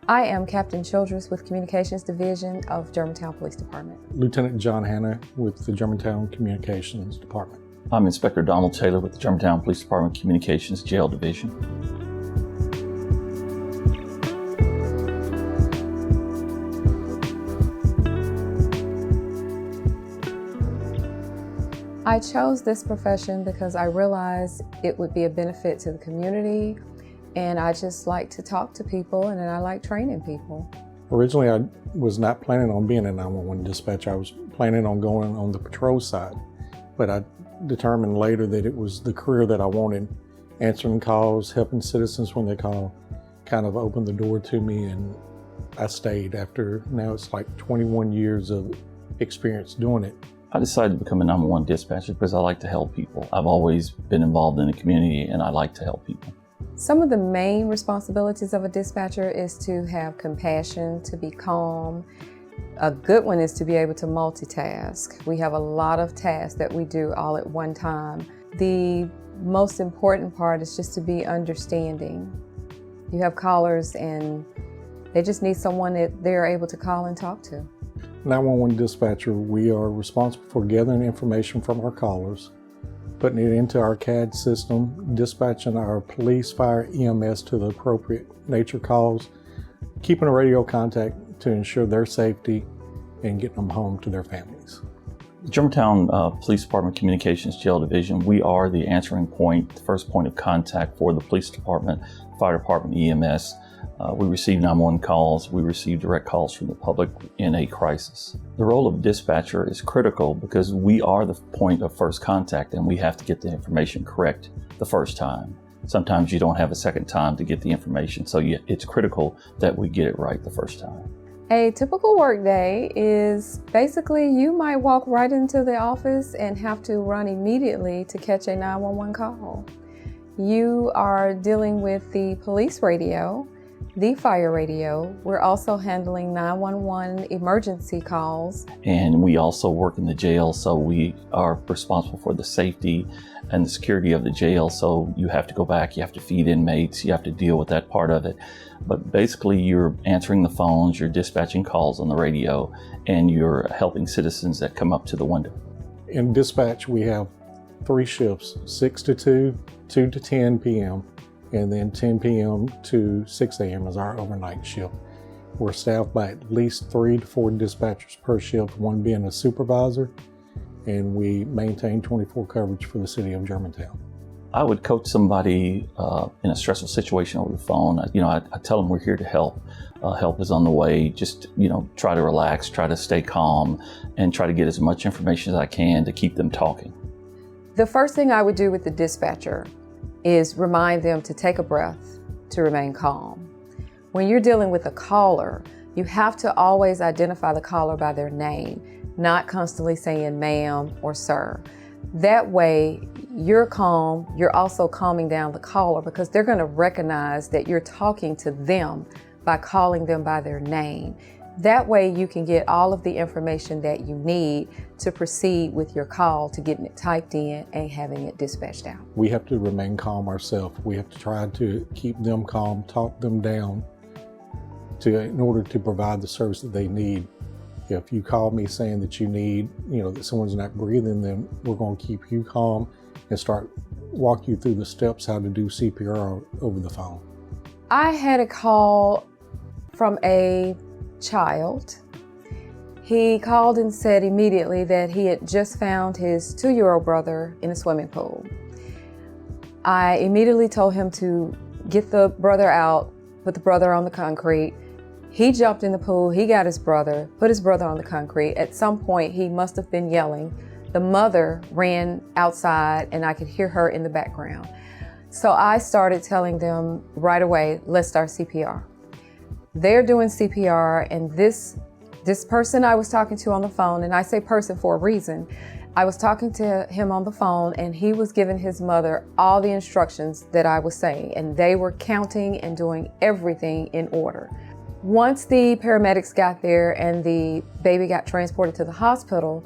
I am Captain Childress with Communications Division of Germantown Police Department. Lieutenant John Hanna with the Germantown Communications Department. I'm Inspector Donald Taylor with the Germantown Police Department Communications Jail Division. I chose this profession because I realized it would be a benefit to the community, and I just like to talk to people, and then I like training people. Originally, I was not planning on being a 911 dispatcher. I was planning on going on the patrol side, but I determined later that it was the career that I wanted. Answering calls, helping citizens when they call, kind of opened the door to me, and I stayed after, now it's like 21 years of experience doing it. I decided to become a 911 dispatcher because I like to help people. I've always been involved in the community and I like to help people. Some of the main responsibilities of a dispatcher is to have compassion, to be calm. A good one is to be able to multitask. We have a lot of tasks that we do all at one time. The most important part is just to be understanding. You have callers and they just need someone that they're able to call and talk to. 911 dispatcher, we are responsible for gathering information from our callers, putting it into our CAD system, dispatching our police, fire, EMS to the appropriate nature calls, keeping a radio contact to ensure their safety, and getting them home to their families. The Germantown Police Department Communications Jail Division, we are the answering point, the first point of contact for the police department, fire department, EMS. We receive 911 calls, we receive direct calls from the public in a crisis. The role of dispatcher is critical because we are the point of first contact and we have to get the information correct the first time. Sometimes you don't have a second time to get the information, so it's critical that we get it right the first time. A typical work day is basically you might walk right into the office and have to run immediately to catch a 911 call. You are dealing with the police radio, the fire radio. We're also handling 911 emergency calls. And we also work in the jail, so we are responsible for the safety and the security of the jail. So you have to go back, you have to feed inmates, you have to deal with that part of it. But basically you're answering the phones, you're dispatching calls on the radio, and you're helping citizens that come up to the window. In dispatch, we have 3 shifts, 6 to 2, 2 to 10 p.m., and then 10 p.m. to 6 a.m. is our overnight shift. We're staffed by at least 3 to 4 dispatchers per shift, one being a supervisor, and we maintain 24 coverage for the city of Germantown. I would coach somebody in a stressful situation over the phone. I tell them we're here to help. Help is on the way. Just, try to relax, try to stay calm, and try to get as much information as I can to keep them talking. The first thing I would do with the dispatcher is remind them to take a breath, to remain calm. When you're dealing with a caller, you have to always identify the caller by their name, not constantly saying ma'am or sir. That way, you're calm, you're also calming down the caller because they're going to recognize that you're talking to them by calling them by their name. That way you can get all of the information that you need to proceed with your call to getting it typed in and having it dispatched out. We have to remain calm ourselves. We have to try to keep them calm, talk them down in order to provide the service that they need. If you call me saying that you need, that someone's not breathing, then we're going to keep you calm and walk you through the steps how to do CPR over the phone. I had a call from a child. He called and said immediately that he had just found his 2-year-old brother in a swimming pool. I immediately told him to get the brother out, put the brother on the concrete. He jumped in the pool, he got his brother, put his brother on the concrete. At some point, he must have been yelling. The mother ran outside and I could hear her in the background. So I started telling them right away, let's start CPR. They're doing CPR, and this person I was talking to on the phone, and I say person for a reason, I was talking to him on the phone and he was giving his mother all the instructions that I was saying, and they were counting and doing everything in order. Once the paramedics got there and the baby got transported to the hospital,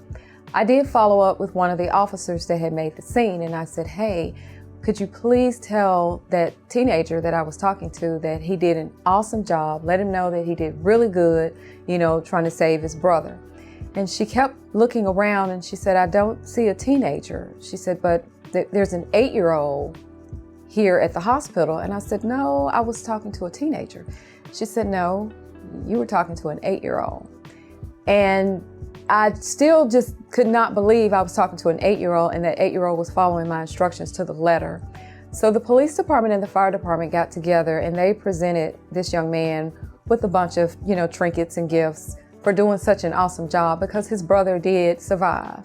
I did follow up with one of the officers that had made the scene, and I said, hey, could you please tell that teenager that I was talking to that he did an awesome job, let him know that he did really good, trying to save his brother. And she kept looking around and she said, I don't see a teenager. She said, but there's an 8-year-old here at the hospital. And I said, no, I was talking to a teenager. She said, no, you were talking to an 8-year-old. And I still just could not believe I was talking to an 8-year-old and that 8-year-old was following my instructions to the letter. So the police department and the fire department got together and they presented this young man with a bunch of, trinkets and gifts for doing such an awesome job because his brother did survive.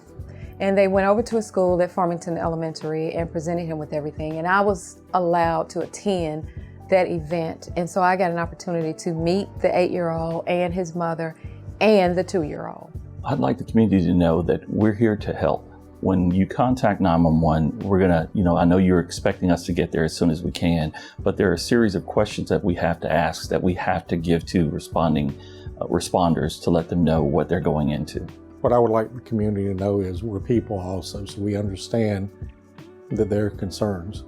And they went over to a school at Farmington Elementary and presented him with everything. And I was allowed to attend that event. And so I got an opportunity to meet the 8-year-old and his mother and the 2-year-old. I'd like the community to know that we're here to help. When you contact 911, we're gonna, I know you're expecting us to get there as soon as we can, but there are a series of questions that we have to ask, that we have to give to responders to let them know what they're going into. What I would like the community to know is we're people also, so we understand that there are concerns.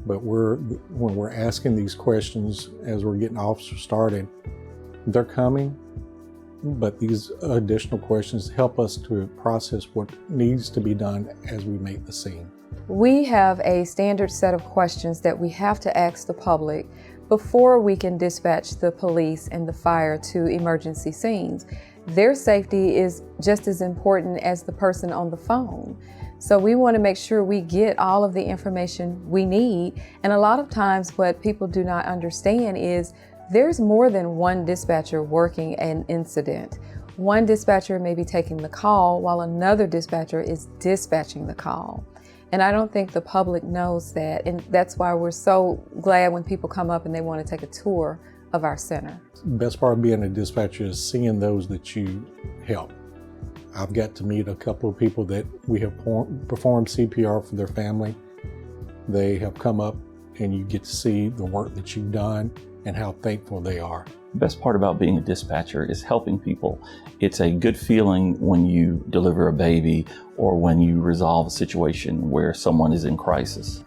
But when we're asking these questions as we're getting officers started, they're coming, but these additional questions help us to process what needs to be done as we make the scene. We have a standard set of questions that we have to ask the public before we can dispatch the police and the fire to emergency scenes. Their safety is just as important as the person on the phone. So we want to make sure we get all of the information we need. And a lot of times what people do not understand is there's more than one dispatcher working an incident. One dispatcher may be taking the call while another dispatcher is dispatching the call. And I don't think the public knows that. And that's why we're so glad when people come up and they want to take a tour of our center. The best part of being a dispatcher is seeing those that you help. I've got to meet a couple of people that we have performed CPR for their family. They have come up and you get to see the work that you've done and how thankful they are. The best part about being a dispatcher is helping people. It's a good feeling when you deliver a baby or when you resolve a situation where someone is in crisis.